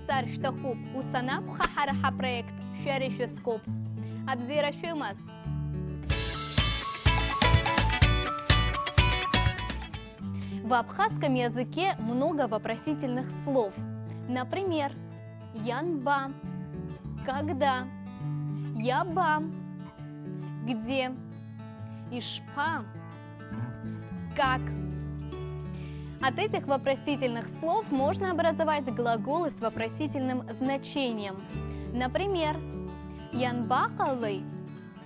царь штахуб, усанак хахараха проект, шерифископ. Абзирашимас. В абхазском языке много вопросительных слов. Например, янба, когда, яба, где, ишпа, как. От этих вопросительных слов можно образовать глаголы с вопросительным значением. Например, янбакалы,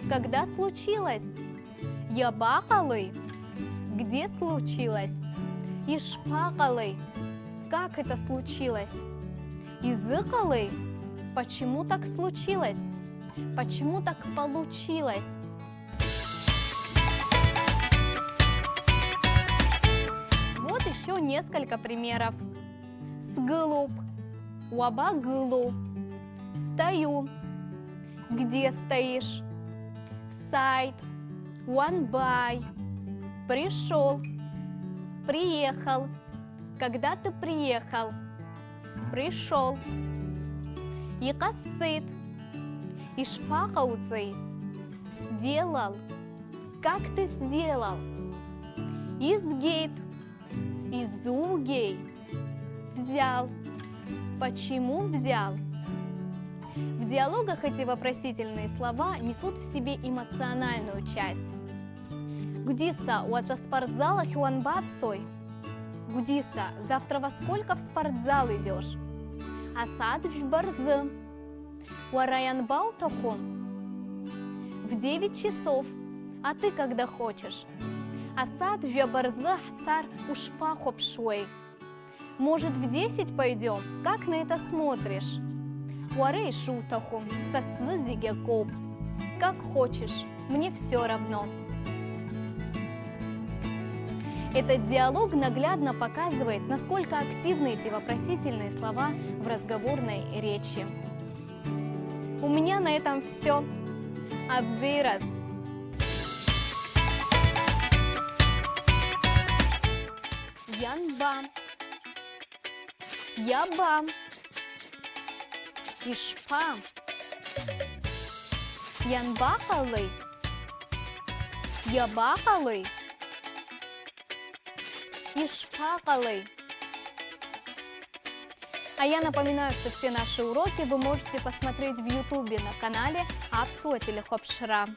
когда случилось, ябакалы, где случилось, ишпакалы, как это случилось, изыкалы, почему так случилось, почему так получилось. Вот еще несколько примеров. Сгылуп, уабагылу, стою, где стоишь, сайт, уанбай, пришел, приехал, когда ты приехал, пришел, икасцит, ишпакауцей, сделал, как ты сделал, изгейт, изугей, взял, почему взял. В диалогах эти вопросительные слова несут в себе эмоциональную часть. Гудиса, уаджа спортзала хюанбацой. Гудиса, завтра во сколько в спортзал идешь? Асад в барзы. Уараян баутахун. В 9 часов. А ты когда хочешь? Асад в барзы цар ушпахопшой. Может, в 10 пойдем? Как на это смотришь? Уарей шутахум, сацзигекоп. Как хочешь, мне все равно. Этот диалог наглядно показывает, насколько активны эти вопросительные слова в разговорной речи. У меня на этом все. Абзирас. Янба. Яба. Ишпа. Янбакалы. Ябакалы. Ишпакалы. А я напоминаю, что все наши уроки вы можете посмотреть в Ютубе на канале Апсуатилихопшра.